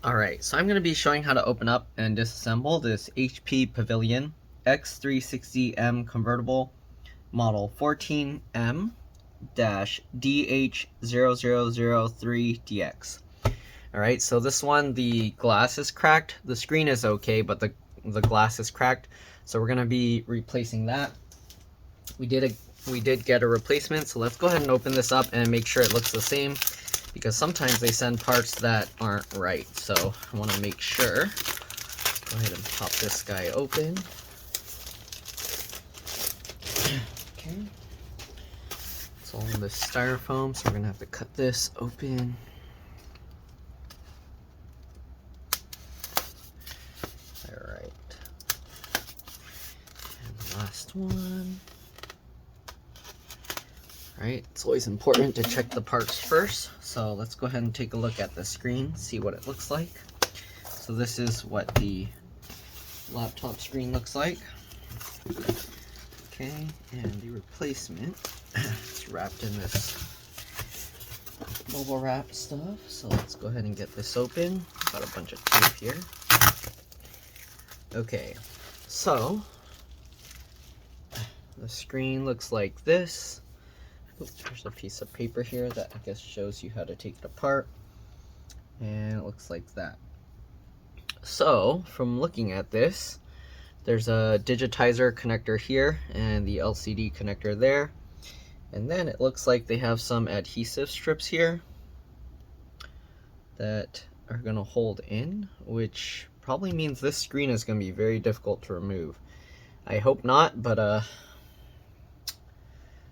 Alright, so I'm going to be showing how to open up and disassemble this HP Pavilion x360 convertible model 14m-dh0003dx. Alright, so this one, the glass is cracked. The screen is okay, but the glass is cracked. So we're going to be replacing that. We did get a replacement, so let's go ahead and open this up and make sure it looks the same, because sometimes they send parts that aren't right. So I want to make sure. Go ahead and pop this guy open. Okay. It's all in this styrofoam, so we're going to have to cut this open. Alright. And the last one. Right, it's always important to check the parts first, so let's go ahead and take a look at the screen, see what it looks like. So this is what the laptop screen looks like. Okay, and the replacement is wrapped in this bubble wrap stuff, so let's go ahead and get this open. Got a bunch of tape here. Okay, so the screen looks like this. Oops, there's a piece of paper here that I guess shows you how to take it apart, and it looks like that. So from looking at this, there's a digitizer connector here and the LCD connector there, and then it looks like they have some adhesive strips here that are going to hold in, which probably means this screen is going to be very difficult to remove. I hope not, but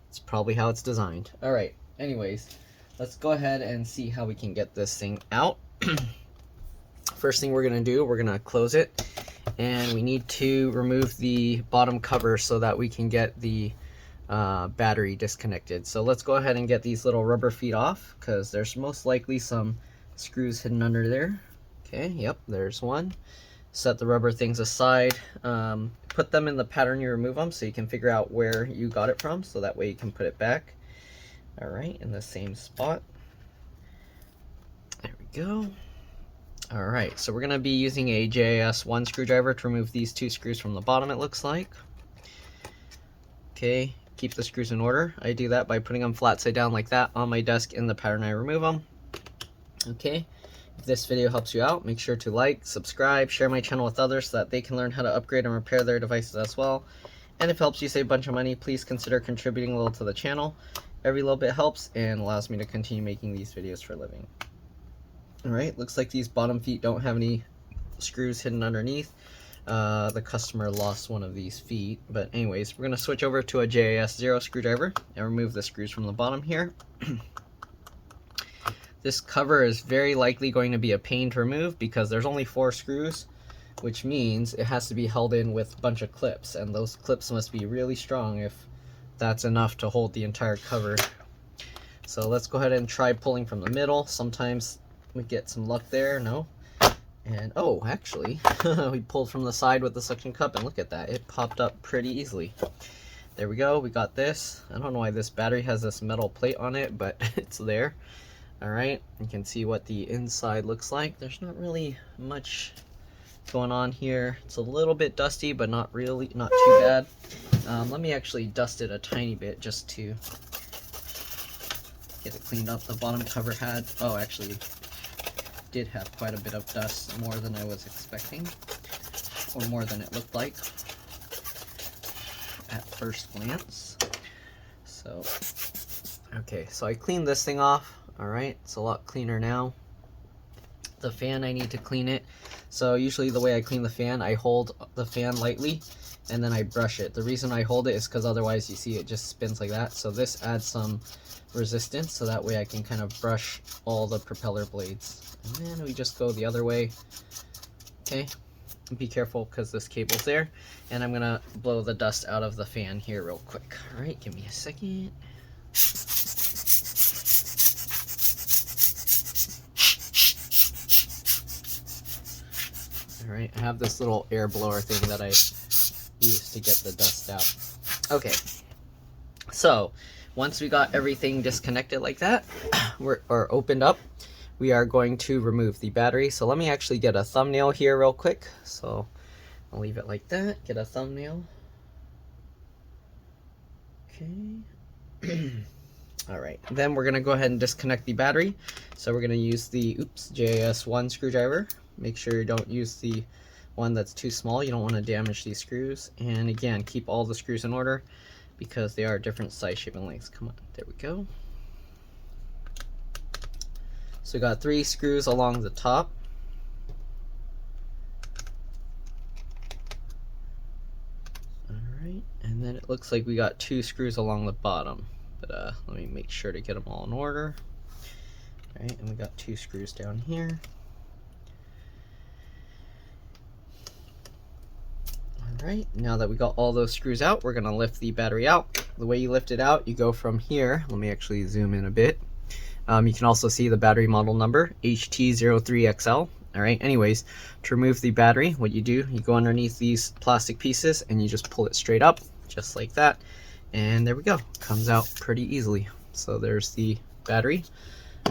it's probably how it's designed. Alright, anyways, let's go ahead and see how we can get this thing out. First thing we're going to do, we're going to close it, and we need to remove the bottom cover so that we can get the battery disconnected. So let's go ahead and get these little rubber feet off, because there's most likely some screws hidden under there. Okay, yep, there's one. Set the rubber things aside. Put them in the pattern you remove them so you can figure out where you got it from, so that way you can put it back. Alright, in the same spot. There we go. Alright, so we're going to be using a JAS1 screwdriver to remove these two screws from the bottom, it looks like. Okay, keep the screws in order. I do that by putting them flat side down like that on my desk in the pattern I remove them. Okay. If this video helps you out, make sure to like, subscribe, share my channel with others so that they can learn how to upgrade and repair their devices as well. And if it helps you save a bunch of money, please consider contributing a little to the channel. Every little bit helps and allows me to continue making these videos for a living. Alright, looks like these bottom feet don't have any screws hidden underneath. The customer lost one of these feet. But anyways, we're going to switch over to a JAS0 screwdriver and remove the screws from the bottom here. This cover is very likely going to be a pain to remove because there's only 4 screws, which means it has to be held in with a bunch of clips, and those clips must be really strong if that's enough to hold the entire cover. So let's go ahead and try pulling from the middle. Sometimes we get some luck there. No. And oh, actually, we pulled from the side with the suction cup, and look at that. It popped up pretty easily. There we go. We got this. I don't know why this battery has this metal plate on it, but it's there. Alright, you can see what the inside looks like. There's not really much going on here. It's a little bit dusty, but not too bad. Let me actually dust it a tiny bit just to get it cleaned up. The bottom cover actually did have quite a bit of dust, more than I was expecting, or more than it looked like at first glance. So, okay, so I cleaned this thing off. Alright, it's a lot cleaner now. The fan, I need to clean it. So usually the way I clean the fan, I hold the fan lightly and then I brush it. The reason I hold it is because otherwise you see it just spins like that. So this adds some resistance, so that way I can kind of brush all the propeller blades. And then we just go the other way. Okay, be careful because this cable's there. And I'm going to blow the dust out of the fan here real quick. Alright, give me a second. Alright, I have this little air blower thing that I use to get the dust out. Okay, so once we got everything disconnected like that, or opened up, we are going to remove the battery. So let me actually get a thumbnail here real quick. So I'll leave it like that, get a thumbnail. Okay. All right, then we're gonna go ahead and disconnect the battery. So we're gonna use the JAS1 screwdriver. Make sure you don't use the one that's too small. You don't want to damage these screws. And again, keep all the screws in order because they are different size, shape, and lengths. Come on, there we go. So we got 3 screws along the top. All right, and then it looks like we got 2 screws along the bottom. But let me make sure to get them all in order. All right, and we got 2 screws down here. All right, now that we got all those screws out, we're gonna lift the battery out. The way you lift it out, you go from here. Let me actually zoom in a bit. You can also see the battery model number, HT03XL. All right, anyways, to remove the battery, what you do, you go underneath these plastic pieces and you just pull it straight up, just like that. And there we go, comes out pretty easily. So there's the battery.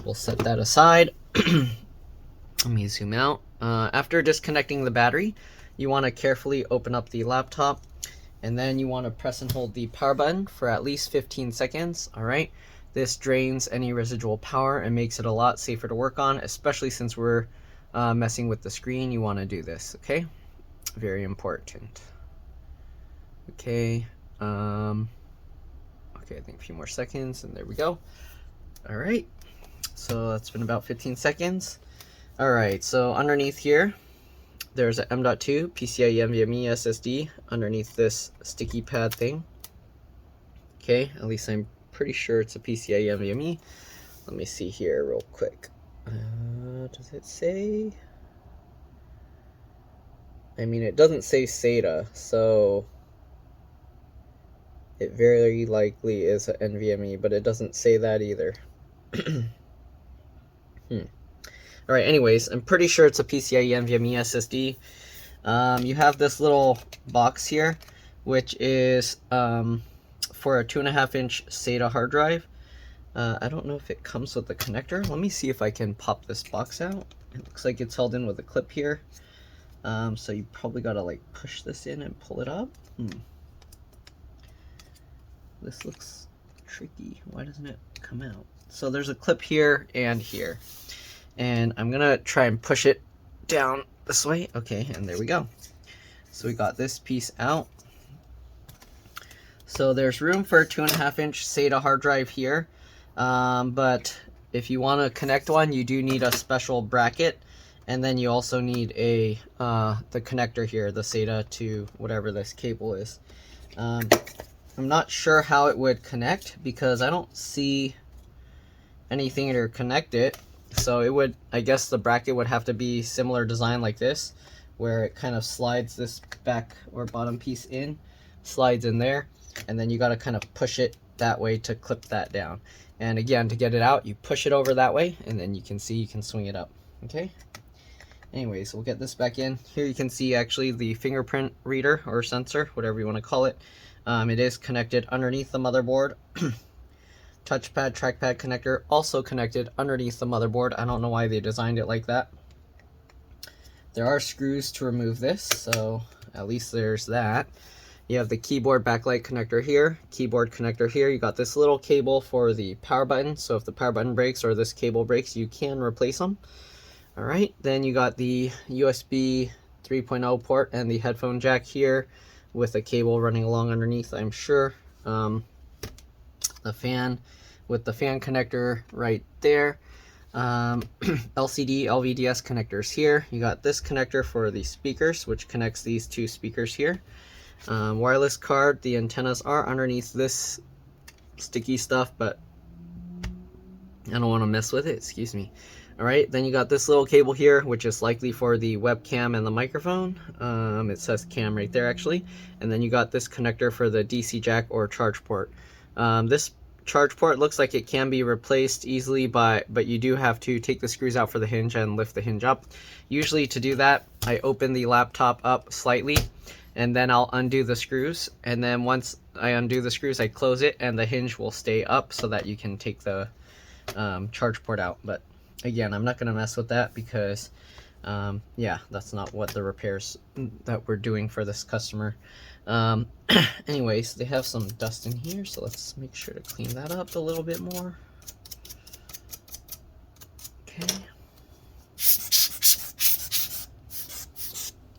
We'll set that aside. Let me zoom out. After disconnecting the battery, you want to carefully open up the laptop, and then you want to press and hold the power button for at least 15 seconds. All right, this drains any residual power and makes it a lot safer to work on, especially since we're messing with the screen. You want to do this, okay? Very important. Okay. Okay, I think a few more seconds, and there we go. All right, so that's been about 15 seconds. All right, so underneath here, there's a M.2 PCIe NVMe SSD underneath this sticky pad thing. Okay, at least I'm pretty sure it's a PCIe NVMe. Let me see here real quick. Does it say? I mean, it doesn't say SATA, so it very likely is an NVMe, but it doesn't say that either. Alright, anyways, I'm pretty sure it's a PCIe NVMe SSD. You have this little box here, which is for a 2.5-inch SATA hard drive. I don't know if it comes with a connector. Let me see if I can pop this box out. It looks like it's held in with a clip here. So you probably gotta like push this in and pull it up. This looks tricky. Why doesn't it come out? So there's a clip here and here. And I'm gonna try and push it down this way. Okay, and there we go. So we got this piece out. So there's room for a 2.5-inch SATA hard drive here. But if you want to connect one, you do need a special bracket. And then you also need a the connector here, the SATA to whatever this cable is. I'm not sure how it would connect because I don't see anything to connect it. So it would, I guess the bracket would have to be similar design like this, where it kind of slides this back or bottom piece in, slides in there, and then you got to kind of push it that way to clip that down. And again, to get it out, you push it over that way, and then you can see you can swing it up. Okay. Anyways, we'll get this back in. Here you can see actually the fingerprint reader or sensor, whatever you want to call it. It is connected underneath the motherboard. Touchpad, trackpad connector also connected underneath the motherboard. I don't know why they designed it like that. There are screws to remove this, so at least there's that. You have the keyboard backlight connector here, keyboard connector here. You got this little cable for the power button, so if the power button breaks or this cable breaks, you can replace them. All right, then you got the USB 3.0 port and the headphone jack here with a cable running along underneath, I'm sure. The fan with the fan connector right there. LCD LVDS connectors here. You got this connector for the speakers, which connects these 2 speakers here. Wireless card. The antennas are underneath this sticky stuff, but I don't want to mess with it, excuse me. Alright, then you got this little cable here, which is likely for the webcam and the microphone. It says cam right there actually. And then you got this connector for the DC jack or charge port. This charge port looks like it can be replaced easily, but you do have to take the screws out for the hinge and lift the hinge up. Usually to do that, I open the laptop up slightly, and then I'll undo the screws. And then once I undo the screws, I close it, and the hinge will stay up so that you can take the charge port out. But again, I'm not going to mess with that because yeah, that's not what the repairs that we're doing for this customer. Anyways, they have some dust in here, so let's make sure to clean that up a little bit more. Okay.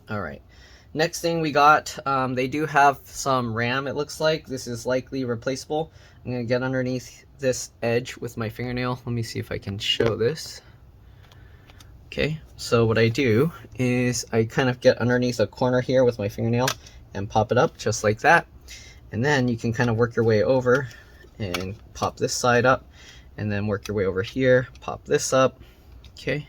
Alright, next thing we got, they do have some RAM, it looks like. This is likely replaceable. I'm going to get underneath this edge with my fingernail. Let me see if I can show this. Okay, so what I do is I kind of get underneath a corner here with my fingernail and pop it up just like that. And then you can kind of work your way over and pop this side up, and then work your way over here, pop this up. Okay,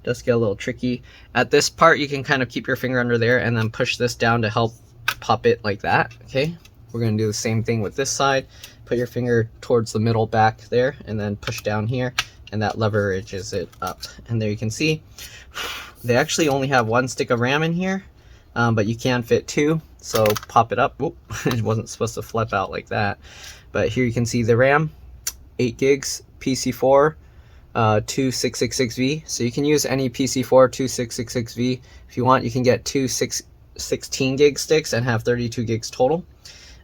does get a little tricky. At this part, you can kind of keep your finger under there and then push this down to help pop it like that. Okay, we're going to do the same thing with this side. Put your finger towards the middle back there and then push down here, and that leverages it up. And there you can see they actually only have 1 stick of RAM in here, but you can fit 2, so pop it up. Oop, it wasn't supposed to flip out like that, but here you can see the RAM, 8 gigs, PC4, 2666V. So you can use any PC4 2666V. If you want, you can get 16 gig sticks and have 32 gigs total.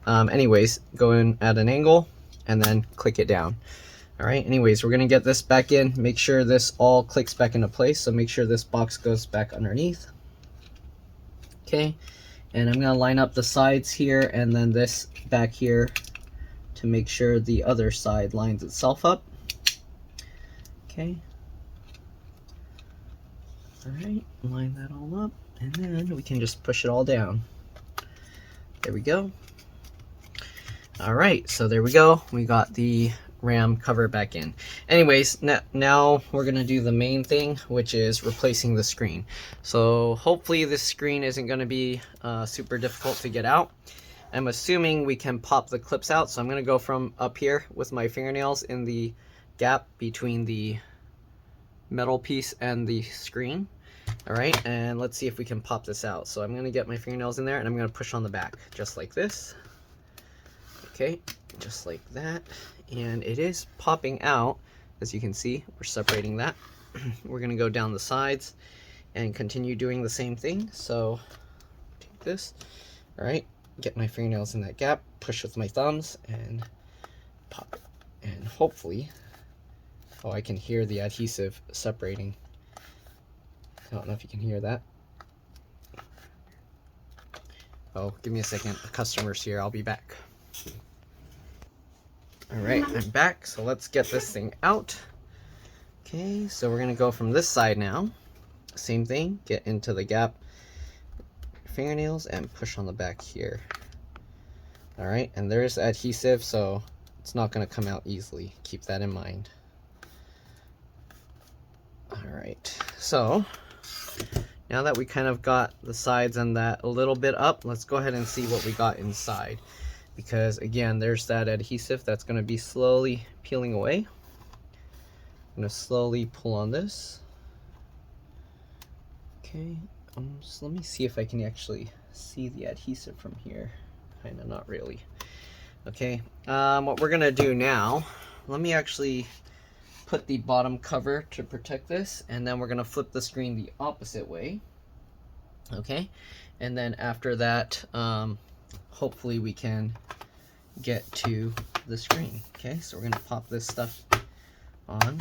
Anyways, go in at an angle and then click it down. All right, anyways, we're gonna get this back in. Make sure this all clicks back into place, so make sure this box goes back underneath. Okay, and I'm gonna line up the sides here and then this back here to make sure the other side lines itself up. Okay, all right, line that all up, and then we can just push it all down. There we go. All right, so there we go. We got the RAM cover back in. Anyways, now we're gonna do the main thing, which is replacing the screen. So hopefully this screen isn't gonna be super difficult to get out. I'm assuming we can pop the clips out, so I'm gonna go from up here with my fingernails in the gap between the metal piece and the screen. All right, and let's see if we can pop this out. So I'm gonna get my fingernails in there and I'm gonna push on the back just like this. Okay, just like that, and it is popping out. As you can see, we're separating that. We're gonna go down the sides and continue doing the same thing. So take this, all right, get my fingernails in that gap, push with my thumbs and pop it. And hopefully, oh, I can hear the adhesive separating. I don't know if you can hear that. Oh, give me a second, the customer's here, I'll be back. Alright, I'm back, so let's get this thing out. Okay, so we're gonna go from this side now. Same thing, get into the gap, fingernails, and push on the back here. Alright, and there's adhesive, so it's not gonna come out easily. Keep that in mind. Alright, so now that we kind of got the sides and that a little bit up, let's go ahead and see what we got inside. Because again, there's that adhesive that's going to be slowly peeling away. I'm going to slowly pull on this. Okay, so let me see if I can actually see the adhesive from here. Kind of not really. Okay, what we're going to do now, let me actually put the bottom cover to protect this, and then we're going to flip the screen the opposite way. Okay, and then after that, hopefully we can get to the screen. Okay, so we're gonna pop this stuff on.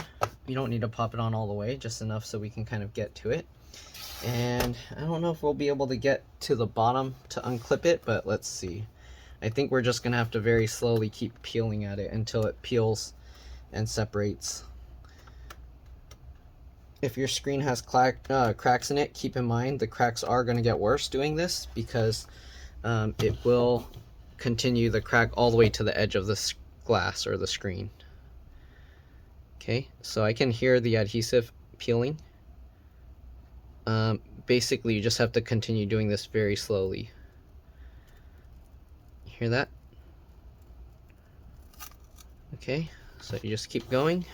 You don't need to pop it on all the way, just enough so we can kind of get to it. And I don't know if we'll be able to get to the bottom to unclip it, but let's see. I think we're just gonna have to very slowly keep peeling at it until it peels and separates. If your screen has cracks in it, keep in mind the cracks are gonna get worse doing this, because it will continue the crack all the way to the edge of the glass or the screen. Okay, so I can hear the adhesive peeling. Basically, you just have to continue doing this very slowly. Hear that? Okay, so you just keep going.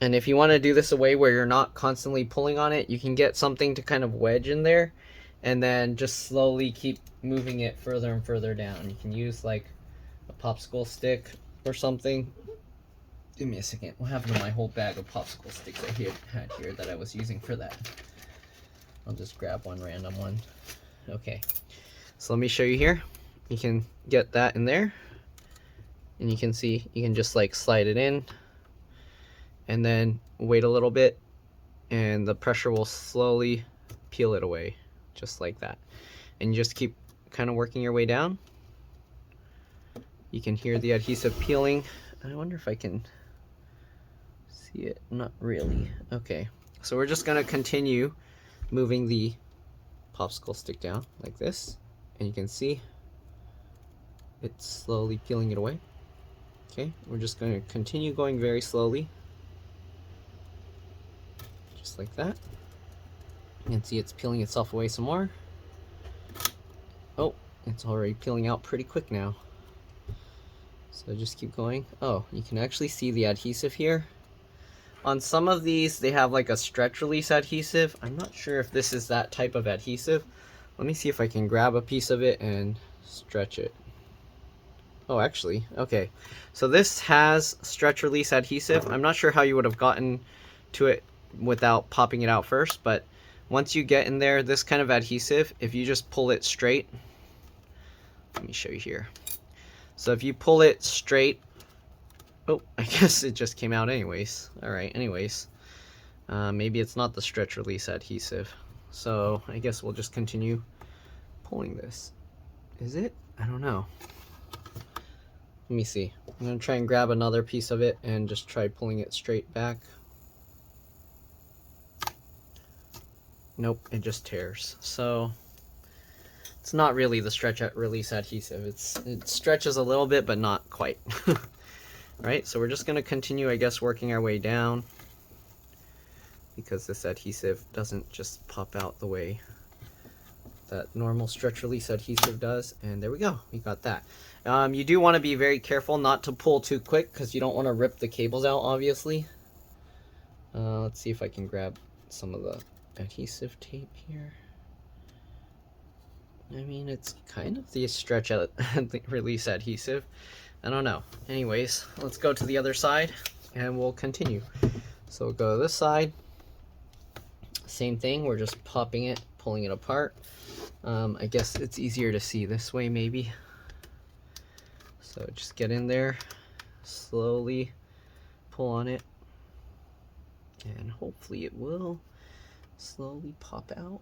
And if you want to do this a way where you're not constantly pulling on it, you can get something to kind of wedge in there, and then just slowly keep moving it further and further down. You can use like a popsicle stick or something Give me a second. What happened to my whole bag of popsicle sticks I had here that I was using for that? I'll just grab one random one. Okay, so let me show you here. You can get that in there, and you can see you can just like slide it in and then wait a little bit, and the pressure will slowly peel it away, just like that. And you just keep kind of working your way down. You can hear the adhesive peeling. I wonder if I can see it. Not really. Okay, so we're just gonna continue moving the popsicle stick down like this, and you can see it's slowly peeling it away. Okay, we're just going to continue going very slowly, just like that. You can see it's peeling itself away some more. Oh, it's already peeling out pretty quick now. So just keep going. Oh, you can actually see the adhesive here. On some of these, they have like a stretch release adhesive. I'm not sure if this is that type of adhesive. Let me see if I can grab a piece of it and stretch it. Oh, actually, okay. So this has stretch release adhesive. I'm not sure how you would have gotten to it without popping it out first, but once you get in there, this kind of adhesive, if you just pull it straight, let me show you here. So if you pull it straight, oh, I guess it just came out anyways. All right, anyways, maybe it's not the stretch release adhesive. So I guess we'll just continue pulling this. Is it? I don't know. Let me see. I'm gonna try and grab another piece of it and just try pulling it straight back. Nope, it just tears. So it's not really the stretch release adhesive. It stretches a little bit, but not quite. Right, so we're just gonna continue, I guess, working our way down, because this adhesive doesn't just pop out the way that normal stretch release adhesive does. And there we go, we got that. You do want to be very careful not to pull too quick, because you don't want to rip the cables out, obviously. Let's see if I can grab some of the adhesive tape here. I mean, it's kind of the stretch release adhesive. I don't know. Anyways, let's go to the other side and we'll continue. So we'll go to this side. Same thing, we're just popping it, pulling it apart. I guess it's easier to see this way maybe. So just get in there, slowly pull on it, and hopefully it will slowly pop out.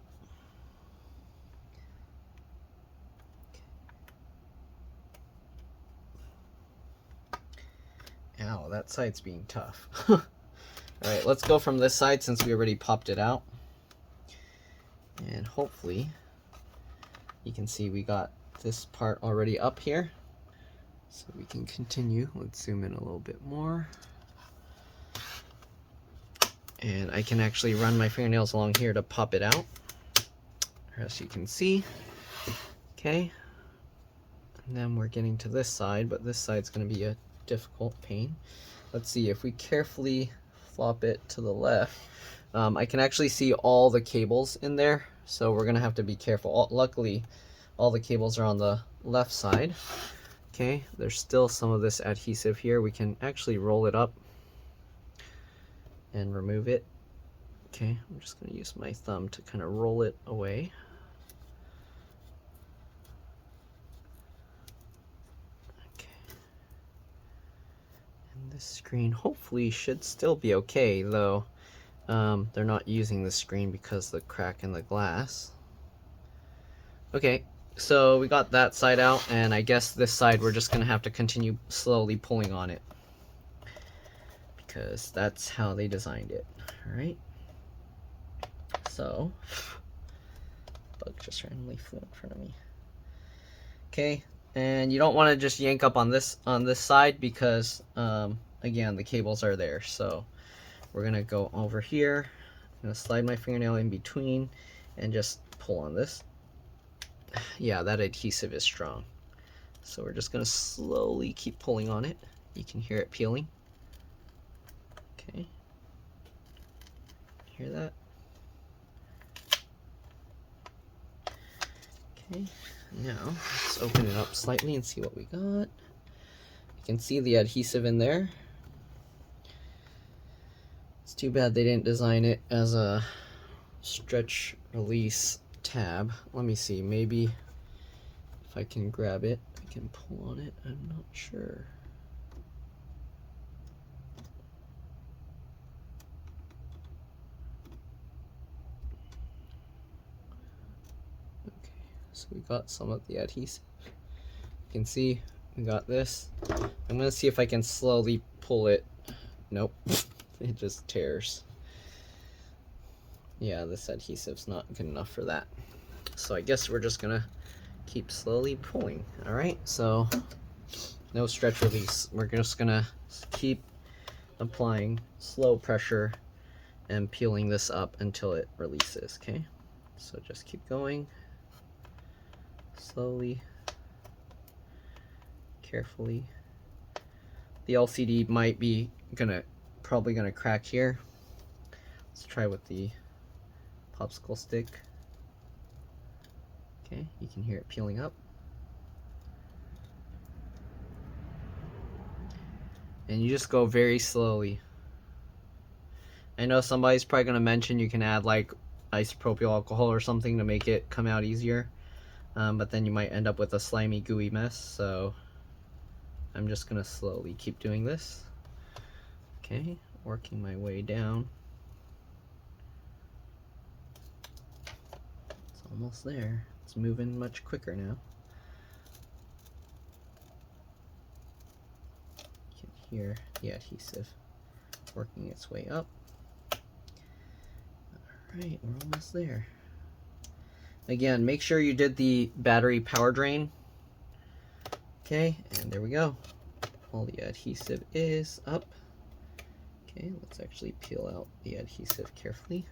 Ow, that side's being tough. Alright, let's go from this side since we already popped it out. And hopefully you can see we got this part already up here. So we can continue. Let's zoom in a little bit more. And I can actually run my fingernails along here to pop it out, as you can see. Okay. And then we're getting to this side, but this side's going to be a difficult pain. Let's see, if we carefully flop it to the left, I can actually see all the cables in there, so we're going to have to be careful. Luckily, all the cables are on the left side. Okay, there's still some of this adhesive here. We can actually roll it up and remove it. Okay, I'm just going to use my thumb to kind of roll it away. Okay. And this screen hopefully should still be okay, though they're not using the screen because of the crack in the glass. Okay. So we got that side out, and I guess this side we're just gonna have to continue slowly pulling on it, because that's how they designed it. Alright, so bug just randomly flew in front of me. Okay, and you don't want to just yank up on this side, because again, the cables are there. So we're gonna go over here, I'm gonna slide my fingernail in between and just pull on this. Yeah, that adhesive is strong. So we're just going to slowly keep pulling on it. You can hear it peeling. Okay. Hear that? Okay. Now, let's open it up slightly and see what we got. You can see the adhesive in there. It's too bad they didn't design it as a stretch release tab. Let me see, maybe if I can grab it, I can pull on it. I'm not sure. Okay, so we got some of the adhesive. You can see we got this. I'm gonna see if I can slowly pull it. Nope, it just tears. Yeah, this adhesive's not good enough for that. So I guess we're just gonna keep slowly pulling. All right, so no stretch release. We're just gonna keep applying slow pressure and peeling this up until it releases, okay? So just keep going slowly, carefully. The LCD might be probably gonna crack here. Let's try with the popsicle stick. Okay, you can hear it peeling up. And you just go very slowly. I know somebody's probably gonna mention you can add like isopropyl alcohol or something to make it come out easier, but then you might end up with a slimy, gooey mess. So I'm just gonna slowly keep doing this. Okay, working my way down. It's almost there. It's moving much quicker now. You can hear the adhesive working its way up. Alright, we're almost there. Again, make sure you did the battery power drain. Okay, and there we go. All the adhesive is up. Okay, let's actually peel out the adhesive carefully.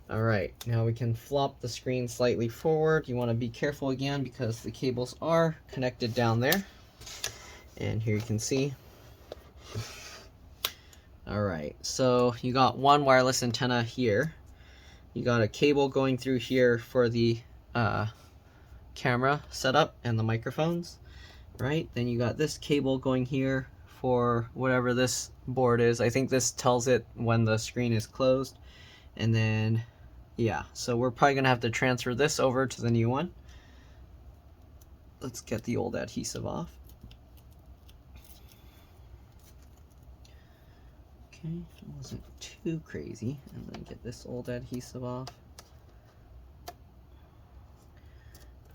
Alright, now we can flop the screen slightly forward. You want to be careful again because the cables are connected down there. And here you can see. Alright, so you got one wireless antenna here. You got a cable going through here for the camera setup and the microphones, right? Then you got this cable going here for whatever this board is. I think this tells it when the screen is closed. And then, yeah, so we're probably gonna have to transfer this over to the new one. Let's get the old adhesive off. Okay, it wasn't too crazy. And then get this old adhesive off.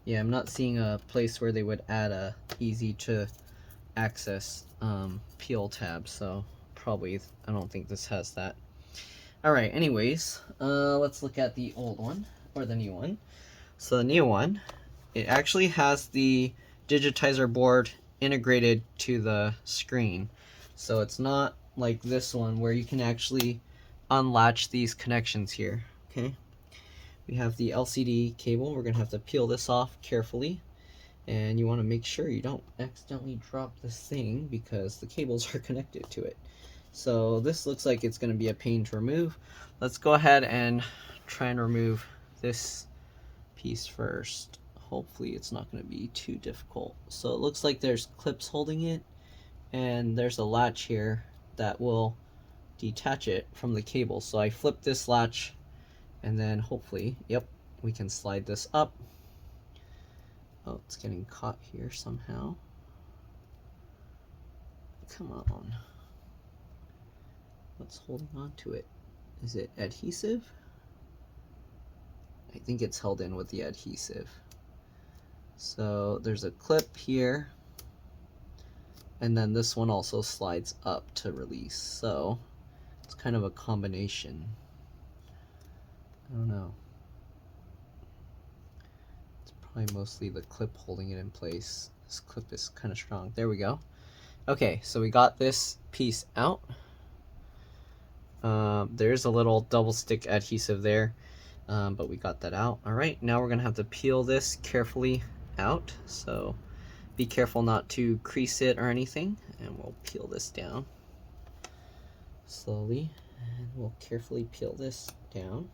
Yeah, I'm not seeing a place where they would add a easy to access peel tab, so probably I don't think this has that. Alright, anyways, let's look at the old one, or the new one. So the new one, it actually has the digitizer board integrated to the screen. So it's not like this one where you can actually unlatch these connections here, okay? We have the LCD cable. We're gonna have to peel this off carefully. And you wanna make sure you don't accidentally drop this thing because the cables are connected to it. So this looks like it's gonna be a pain to remove. Let's go ahead and try and remove this piece first. Hopefully it's not gonna be too difficult. So it looks like there's clips holding it, and there's a latch here that will detach it from the cable. So I flip this latch, and then hopefully, yep, we can slide this up. Oh, it's getting caught here somehow. Come on. What's holding on to it? Is it adhesive? I think it's held in with the adhesive. So there's a clip here, and then this one also slides up to release. So it's kind of a combination. I don't know. It's probably mostly the clip holding it in place. This clip is kind of strong. There we go. Okay, so we got this piece out. There's a little double stick adhesive there, but we got that out. All right, now we're gonna have to peel this carefully out. So be careful not to crease it or anything, and we'll peel this down slowly, and we'll carefully peel this down.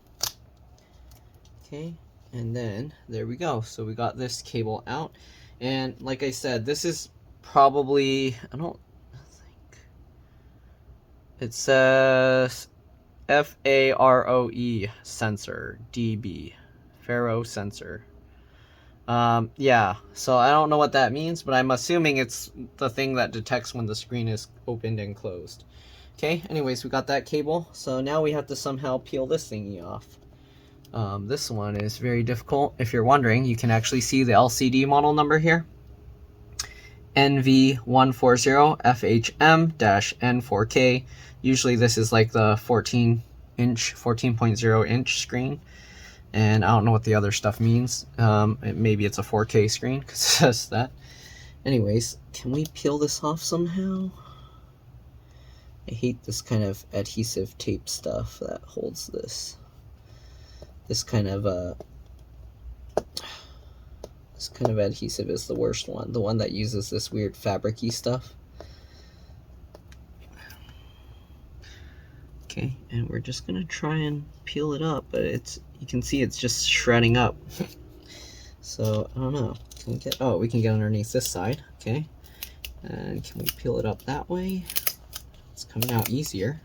Okay, and then there we go. So we got this cable out, and like I said, this is probably, I don't think it says F-A-R-O-E sensor, DB, Faro sensor. Yeah, so I don't know what that means, but I'm assuming it's the thing that detects when the screen is opened and closed. Okay, anyways, we got that cable, so now we have to somehow peel this thingy off. This one is very difficult. If you're wondering, you can actually see the LCD model number here. NV140FHM-N4K. Usually this is like the 14.0 inch screen. And I don't know what the other stuff means. Maybe it's a 4K screen because it says that. Anyways, can we peel this off somehow? I hate this kind of adhesive tape stuff that holds this. This kind of adhesive is the worst one. The one that uses this weird fabric-y stuff. Okay, and we're just gonna try and peel it up, but you can see it's just shredding up. So I don't know. Can we get? Oh, we can get underneath this side. Okay, and can we peel it up that way? It's coming out easier,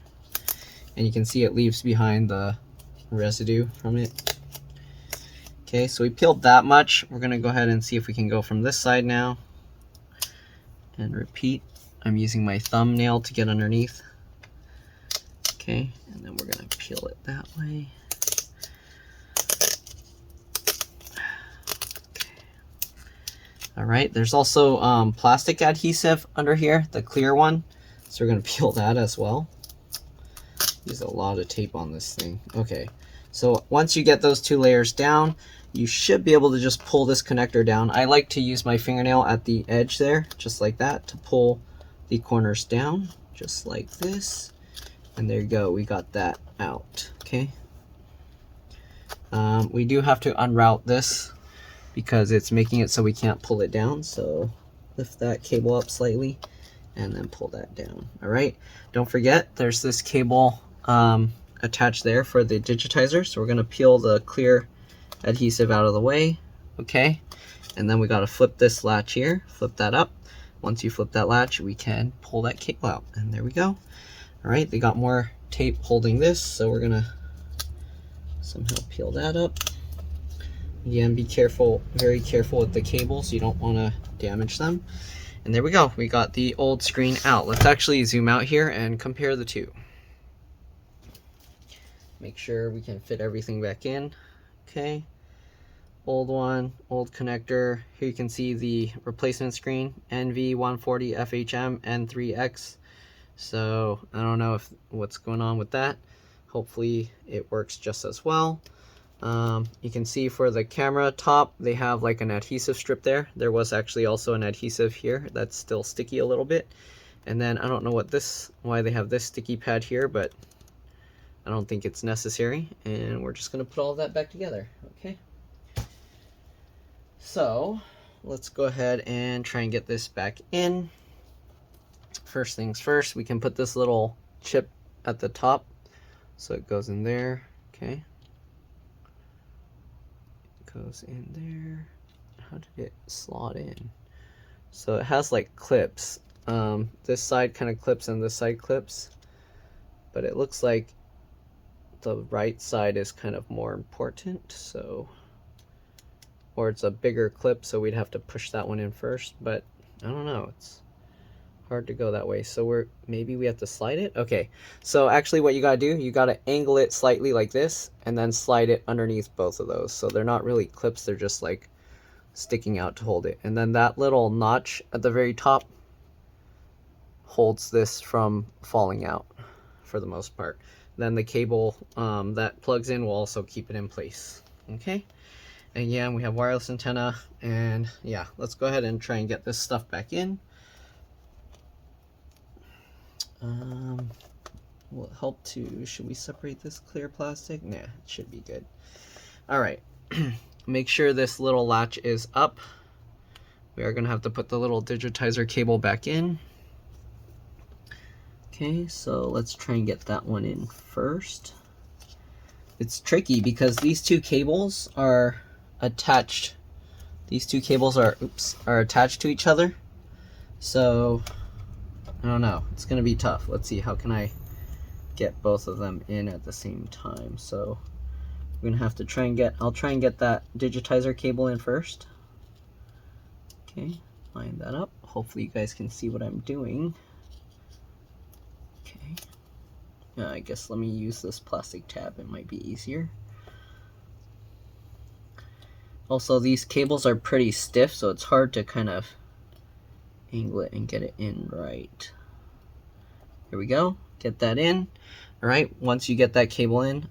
and you can see it leaves behind the residue from it. Okay, so we peeled that much. We're gonna go ahead and see if we can go from this side now, and repeat. I'm using my thumbnail to get underneath. Okay, and then we're gonna peel it that way. Okay. All right, there's also plastic adhesive under here, the clear one. So we're gonna peel that as well. There's a lot of tape on this thing. Okay, so once you get those two layers down, you should be able to just pull this connector down. I like to use my fingernail at the edge there, just like that, to pull the corners down, just like this. And there you go, we got that out, okay? We do have to unroute this because it's making it so we can't pull it down. So lift that cable up slightly and then pull that down, all right? Don't forget, there's this cable attached there for the digitizer. So we're gonna peel the clear adhesive out of the way, okay? And then we gotta flip this latch here, flip that up. Once you flip that latch, we can pull that cable out, and there we go. All right, they got more tape holding this, so we're gonna somehow peel that up. Again, be careful, very careful with the cables. You don't wanna damage them. And there we go, we got the old screen out. Let's actually zoom out here and compare the two. Make sure we can fit everything back in. Okay, old one, old connector. Here you can see the replacement screen, NV140FHM N3X. So I don't know what's going on with that. Hopefully it works just as well. You can see for the camera top, they have like an adhesive strip there. There was actually also an adhesive here that's still sticky a little bit. And then I don't know why they have this sticky pad here, but I don't think it's necessary. And we're just gonna put all of that back together, okay? So let's go ahead and try and get this back in. First things first, we can put this little chip at the top. So it goes in there, okay? It goes in there. How did it slot in? So it has like clips. This side kind of clips and this side clips. But it looks like the right side is kind of more important, so, or it's a bigger clip, so we'd have to push that one in first, but I don't know, it's hard to go that way. So maybe we have to slide it. Okay, so actually what you gotta do, you gotta angle it slightly like this and then slide it underneath both of those. So they're not really clips, they're just like sticking out to hold it. And then that little notch at the very top holds this from falling out for the most part. Then the cable that plugs in will also keep it in place, okay? And again, we have wireless antenna, and yeah, let's go ahead and try and get this stuff back in. Will it help to, should we separate this clear plastic? Nah, it should be good. All right, make sure this little latch is up. We are gonna have to put the little digitizer cable back in. Okay, so let's try and get that one in first. It's tricky because these two cables are attached. These two cables are attached to each other. So I don't know, it's gonna be tough. Let's see, how can I get both of them in at the same time. So we're gonna have to try and I'll try and get that digitizer cable in first. Okay, line that up. Hopefully you guys can see what I'm doing. Okay, I guess let me use this plastic tab, it might be easier. Also, these cables are pretty stiff, so it's hard to kind of angle it and get it in right. Here we go, get that in. All right, once you get that cable in,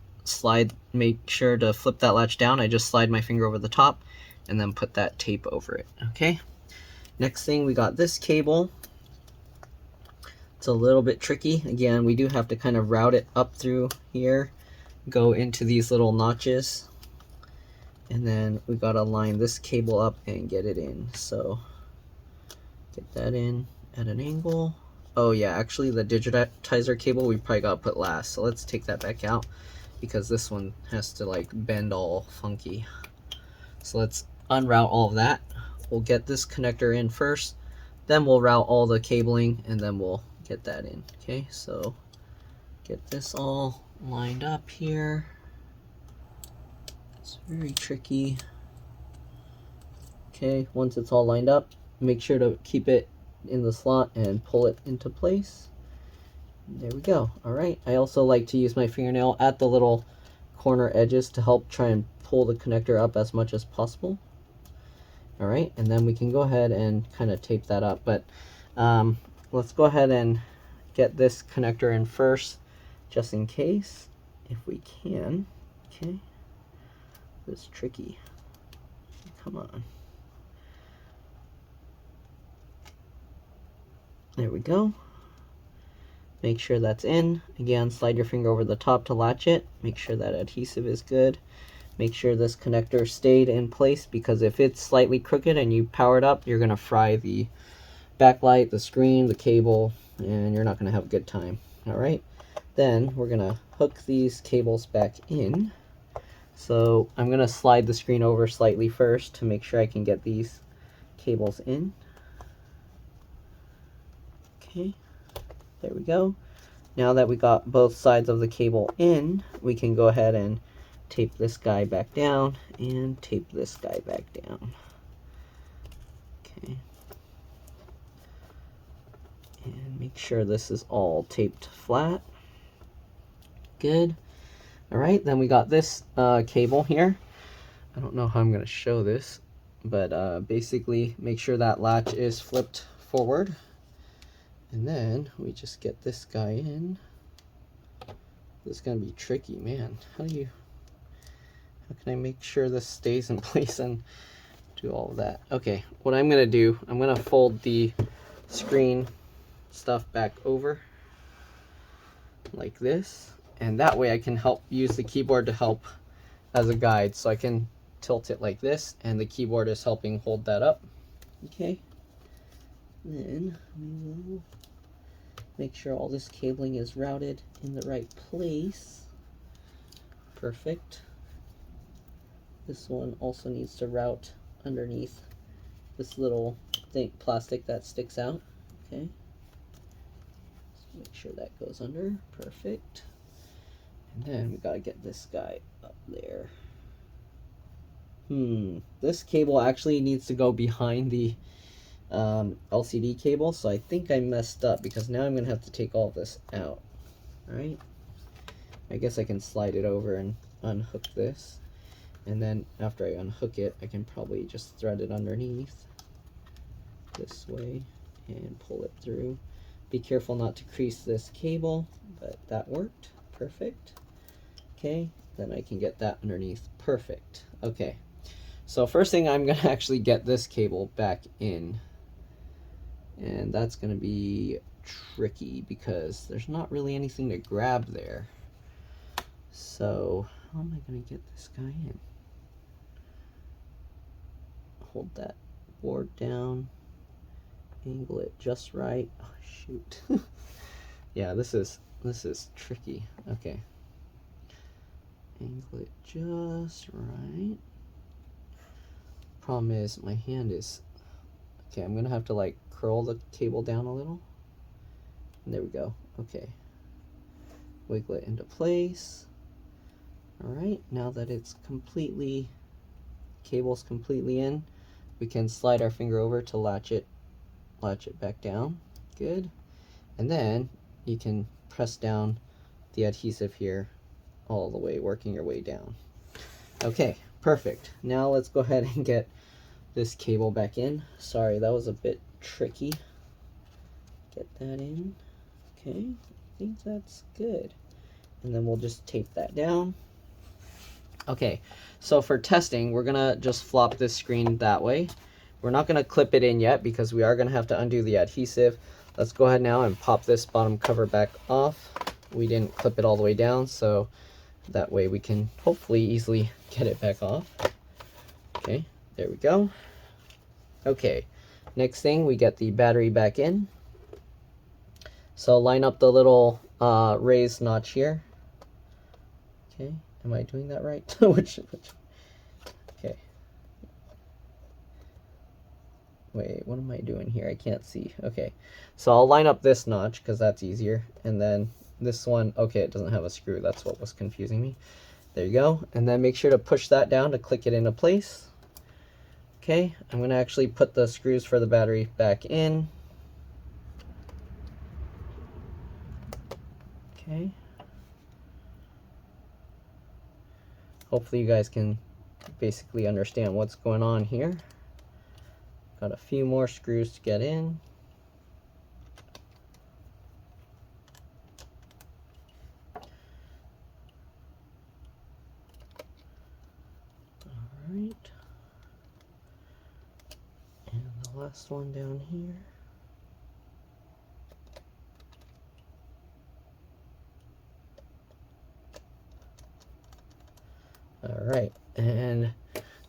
make sure to flip that latch down. I just slide my finger over the top and then put that tape over it, okay? Next thing, we got this cable. It's a little bit tricky. Again, we do have to kind of route it up through here, go into these little notches, and then we gotta line this cable up and get it in. So get that in at an angle. Oh yeah, actually the digitizer cable we probably gotta put last. So let's take that back out because this one has to like bend all funky. So let's unroute all of that. We'll get this connector in first, then we'll route all the cabling and then we'll get that in. Okay, so get this all lined up here. It's very tricky. Okay, once it's all lined up, make sure to keep it in the slot and pull it into place. There we go. All right, I also like to use my fingernail at the little corner edges to help try and pull the connector up as much as possible. All right, and then we can go ahead and kind of tape that up, but let's go ahead and get this connector in first just in case, if we can. Okay, this is tricky. Come on. There we go. Make sure that's in. Again, slide your finger over the top to latch it. Make sure that adhesive is good. Make sure this connector stayed in place, because if it's slightly crooked and you power it up, you're going to fry the backlight, the screen, the cable, and you're not going to have a good time. All right, then we're going to hook these cables back in. So I'm going to slide the screen over slightly first to make sure I can get these cables in. Okay, there we go. Now that we got both sides of the cable in, we can go ahead and tape this guy back down and tape this guy back down. Okay. And make sure this is all taped flat. Good. All right, then we got this cable here. I don't know how I'm going to show this, but basically make sure that latch is flipped forward. And then we just get this guy in. This is going to be tricky, man. How can I make sure this stays in place and do all of that? Okay, what I'm going to do, I'm going to fold the screen stuff back over like this, and that way I can use the keyboard to help as a guide. So I can tilt it like this, and the keyboard is helping hold that up. Okay, then we will make sure all this cabling is routed in the right place. Perfect. This one also needs to route underneath this little plastic that sticks out. Okay, so make sure that goes under. Perfect. And then we gotta get this guy up there. This cable actually needs to go behind the LCD cable, so I think I messed up, because now I'm gonna have to take all this out. All right, I guess I can slide it over and unhook this, and then after I unhook it, I can probably just thread it underneath this way and pull it through. Be careful not to crease this cable, but that worked. Perfect. Okay, then I can get that underneath. Perfect. Okay, so first thing, I'm gonna actually get this cable back in, and that's gonna be tricky because there's not really anything to grab there. So how am I gonna get this guy in? Hold that board down, angle it just right. Oh shoot. Yeah, this is tricky. Okay, angle it just right. Problem is my hand is, okay, I'm gonna have to like curl the cable down a little. And there we go. Okay, Wiggle it into place. All right, now that it's cable's completely in, we can slide our finger over to latch it back down. Good. And then you can press down the adhesive here all the way, working your way down. Okay, perfect. Now let's go ahead and get this cable back in. Sorry, that was a bit tricky. Get that in. Okay, I think that's good. And then we'll just tape that down. Okay, so for testing, we're gonna just flop this screen that way. We're not gonna clip it in yet because we are gonna have to undo the adhesive. Let's go ahead now and pop this bottom cover back off. We didn't clip it all the way down, so that way we can hopefully easily get it back off. Okay, there we go. Okay, next thing, we get the battery back in. So line up the little raised notch here. Okay, am I doing that right? which? Okay. Wait, what am I doing here? I can't see. Okay, so I'll line up this notch because that's easier. And then this one, okay, it doesn't have a screw. That's what was confusing me. There you go. And then make sure to push that down to click it into place. Okay, I'm going to actually put the screws for the battery back in. Okay. Hopefully you guys can basically understand what's going on here. Got a few more screws to get in. All right. And the last one down here. All right, and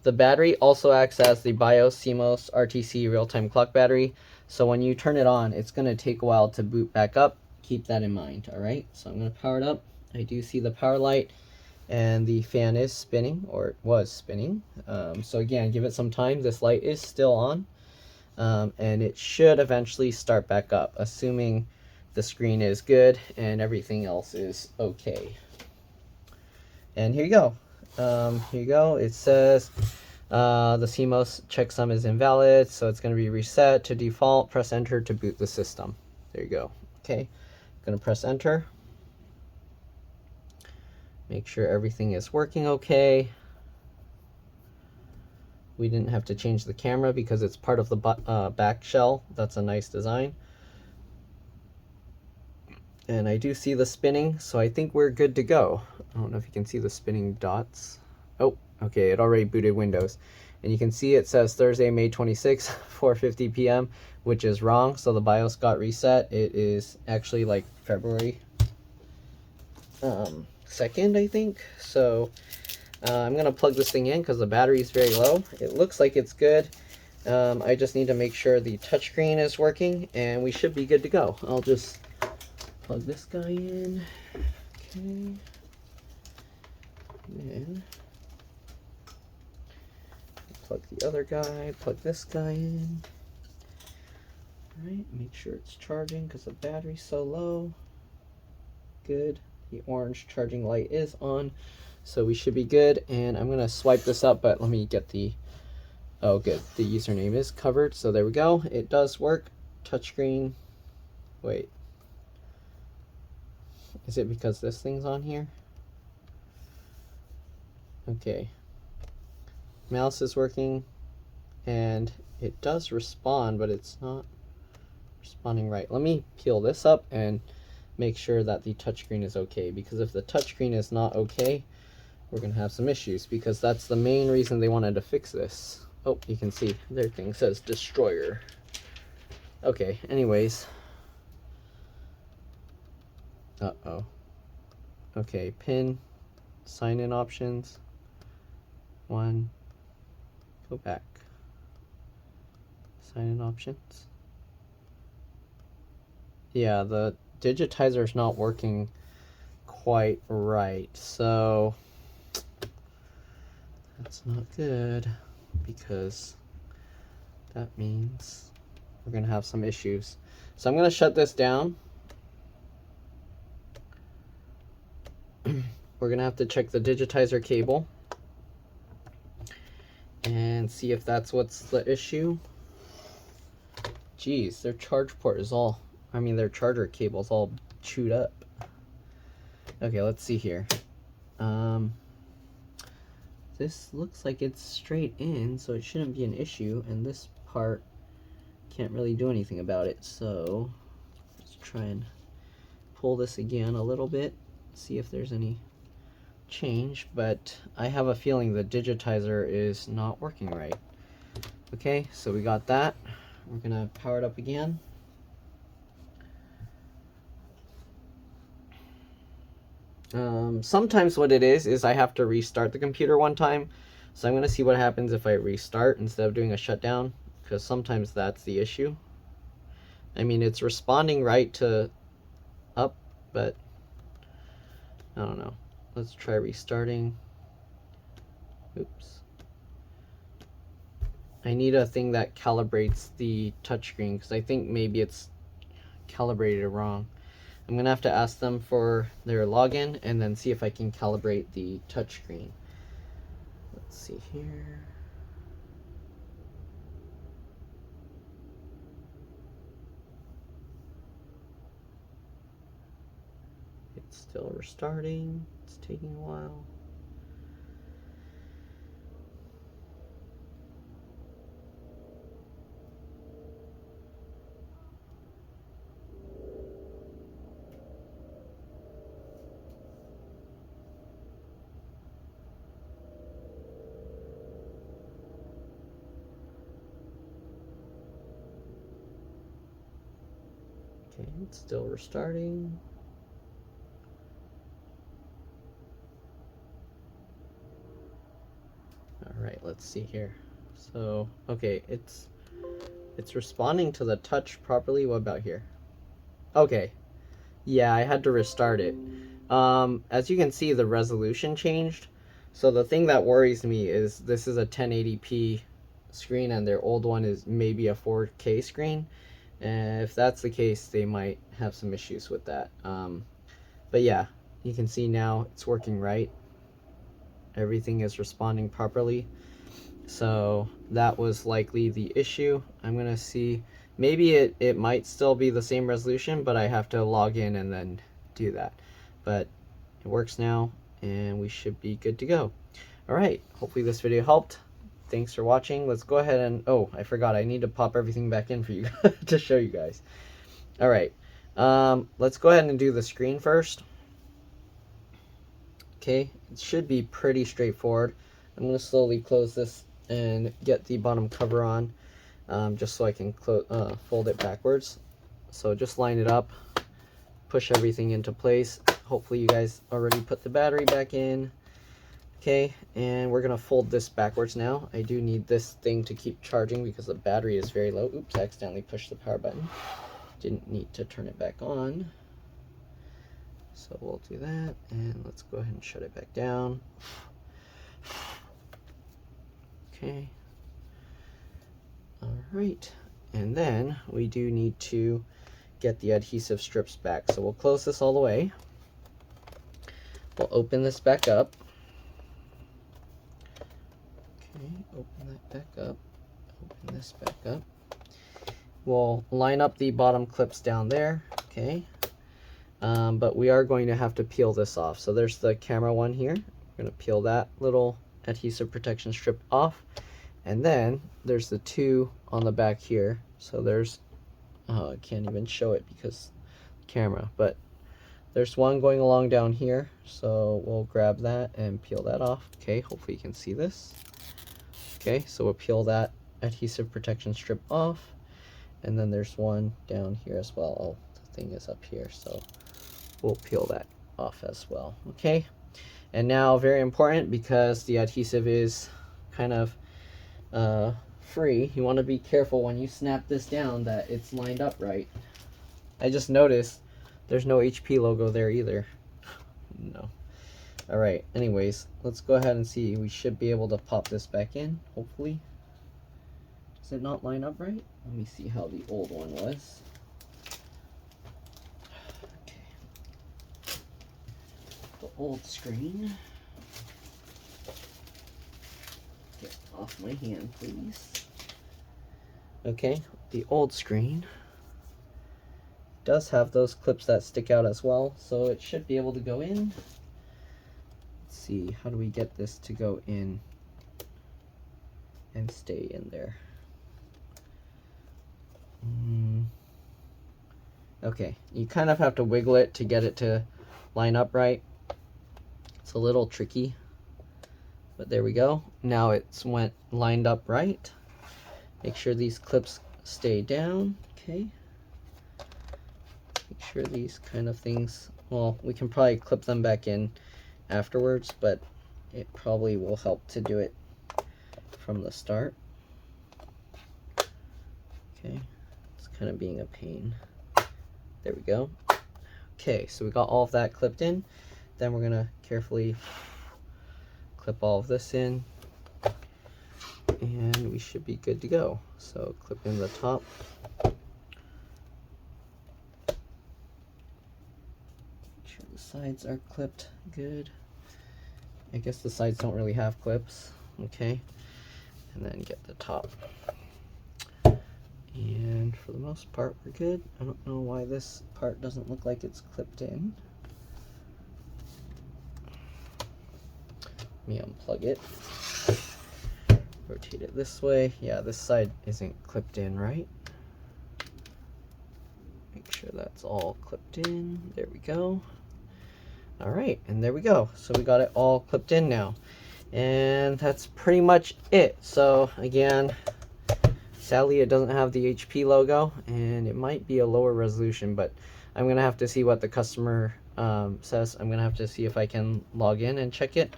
the battery also acts as the BIOS CMOS RTC real-time clock battery. So when you turn it on, it's going to take a while to boot back up. Keep that in mind, all right? So I'm going to power it up. I do see the power light, and the fan is spinning, or it was spinning. So again, give it some time. This light is still on, and it should eventually start back up, assuming the screen is good and everything else is okay. And here you go. Here you go. It says the CMOS checksum is invalid, so it's going to be reset to default. Press enter to boot the system. There you go. Okay, going to press enter. Make sure everything is working okay. We didn't have to change the camera because it's part of the back shell. That's a nice design. And I do see the spinning, so I think we're good to go. I don't know if you can see the spinning dots. Oh, okay, it already booted Windows. And you can see it says Thursday, May 26, 4:50 p.m., which is wrong, so the BIOS got reset. It is actually like February 2nd, I think. So I'm going to plug this thing in because the battery is very low. It looks like it's good. I just need to make sure the touchscreen is working, and we should be good to go. I'll just plug this guy in. Okay. Then plug the other guy, plug this guy in. Alright, make sure it's charging because the battery's so low. Good. The orange charging light is on, so we should be good. And I'm going to swipe this up, but let me get the... Oh, good. The username is covered, so there we go. It does work. Touchscreen. Wait. Is it because this thing's on here? Okay. Mouse is working, and it does respond, but it's not responding right. Let me peel this up and make sure that the touchscreen is okay, because if the touchscreen is not okay, we're going to have some issues, because that's the main reason they wanted to fix this. Oh, you can see their thing says Destroyer. Okay, anyways. Uh-oh. Okay, pin, sign-in options. One, go back. Sign-in options. Yeah, the digitizer is not working quite right, so that's not good, because that means we're gonna have some issues. So I'm gonna shut this down. we're gonna have to check the digitizer cable and see if that's what's the issue. Geez, their charge port is all, I mean their charger cable's all chewed up. Okay, let's see here. This looks like it's straight in, so it shouldn't be an issue, and this part can't really do anything about it. So let's try and pull this again a little bit, see if there's any change, but I have a feeling the digitizer is not working right. Okay, so we got that. We're gonna power it up again. Sometimes what it is I have to restart the computer one time, so I'm gonna see what happens if I restart instead of doing a shutdown, because sometimes that's the issue. I mean, it's responding right to up, but I don't know. Let's try restarting. Oops. I need a thing that calibrates the touchscreen, because I think maybe it's calibrated wrong. I'm gonna have to ask them for their login and then see if I can calibrate the touchscreen. Let's see here. It's still restarting. It's taking a while. Okay, it's still restarting. All right, let's see here. So, okay, it's responding to the touch properly. What about here? Okay, yeah, I had to restart it. As you can see, the resolution changed. So the thing that worries me is this is a 1080p screen and their old one is maybe a 4K screen. And if that's the case, they might have some issues with that. But yeah, you can see now it's working right. Everything is responding properly. So that was likely the issue. I'm gonna see, maybe it might still be the same resolution, but I have to log in and then do that. But it works now and we should be good to go. All right, hopefully this video helped. Thanks for watching. Let's go ahead and, oh, I forgot, I need to pop everything back in for you to show you guys. All right, let's go ahead and do the screen first. Okay, it should be pretty straightforward. I'm going to slowly close this and get the bottom cover on, just so I can fold it backwards. So just line it up, push everything into place. Hopefully you guys already put the battery back in. Okay, and we're going to fold this backwards now. I do need this thing to keep charging because the battery is very low. Oops, I accidentally pushed the power button. Didn't need to turn it back on. So we'll do that, and let's go ahead and shut it back down. Okay. All right, and then we do need to get the adhesive strips back. So we'll close this all the way. We'll open this back up. Okay, open that back up. Open this back up. We'll line up the bottom clips down there. Okay. But we are going to have to peel this off. So there's the camera one here. We're going to peel that little adhesive protection strip off. And then there's the two on the back here. So there's, I can't even show it because camera, but there's one going along down here. So we'll grab that and peel that off. Okay, hopefully you can see this. Okay, so we'll peel that adhesive protection strip off. And then there's one down here as well. Oh, the thing is up here, so we'll peel that off as well. Okay, and now very important, because the adhesive is kind of free, you want to be careful when you snap this down that it's lined up right. I just noticed there's no HP logo there either. No. All right, anyways, let's go ahead and see. We should be able to pop this back in, hopefully. Does it not line up right? Let me see how the old one was. Okay. old screen. Get off my hand, please. Okay, the old screen does have those clips that stick out as well, so it should be able to go in. Let's see, how do we get this to go in and stay in there? Okay, you kind of have to wiggle it to get it to line up right. It's a little tricky, but there we go. Now it's lined up right. Make sure these clips stay down. Okay. Make sure these kind of things, well, we can probably clip them back in afterwards, but it probably will help to do it from the start. Okay, it's kind of being a pain. There we go. Okay, so we got all of that clipped in. Then we're gonna carefully clip all of this in, and we should be good to go. So clip in the top. Make sure the sides are clipped good. I guess the sides don't really have clips. Okay, and then get the top. And for the most part, we're good. I don't know why this part doesn't look like it's clipped in. Let me unplug it. Rotate it this way. Yeah, this side isn't clipped in right. Make sure that's all clipped in. There we go. All right, and there we go. So we got it all clipped in now. And that's pretty much it. So again, sadly, it doesn't have the HP logo, and it might be a lower resolution, but I'm going to have to see what the customer says. I'm going to have to see if I can log in and check it.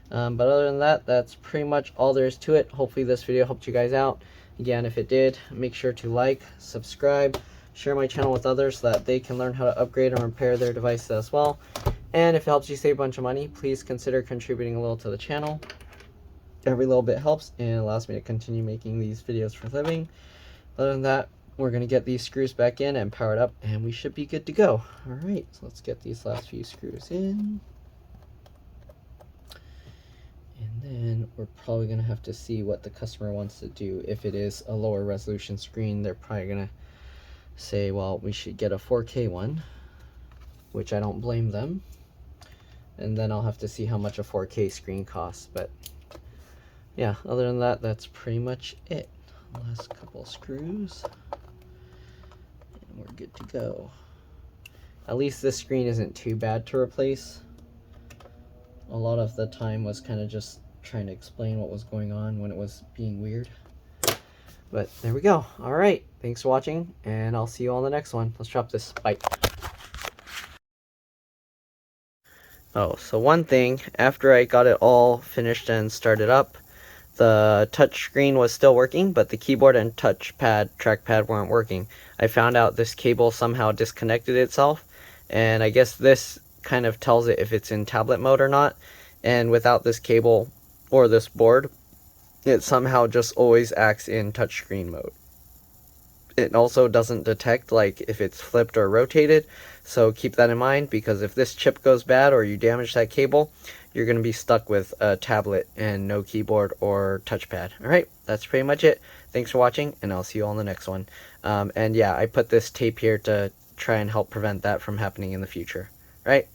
But other than that, that's pretty much all there is to it. Hopefully this video helped you guys out. Again, if it did, make sure to like, subscribe, share my channel with others so that they can learn how to upgrade and repair their devices as well. And if it helps you save a bunch of money, please consider contributing a little to the channel. Every little bit helps and allows me to continue making these videos for a living. Other than that, we're going to get these screws back in and power it up, and we should be good to go. Alright, so let's get these last few screws in. And then we're probably going to have to see what the customer wants to do. If it is a lower resolution screen, they're probably going to say, well, we should get a 4K one, which I don't blame them. And then I'll have to see how much a 4K screen costs, but yeah, other than that, that's pretty much it. Last couple screws, and we're good to go. At least this screen isn't too bad to replace. A lot of the time was kind of just trying to explain what was going on when it was being weird. But there we go. All right, thanks for watching, and I'll see you on the next one. Let's drop this. Bye. Oh, so one thing, after I got it all finished and started up, the touch screen was still working, but the keyboard and trackpad weren't working. I found out this cable somehow disconnected itself, and I guess this kind of tells it if it's in tablet mode or not. And without this cable or this board, it somehow just always acts in touchscreen mode. It also doesn't detect like if it's flipped or rotated, so keep that in mind, because if this chip goes bad or you damage that cable, you're going to be stuck with a tablet and no keyboard or touchpad. Alright, that's pretty much it. Thanks for watching, and I'll see you on the next one. And yeah, I put this tape here to try and help prevent that from happening in the future. Alright.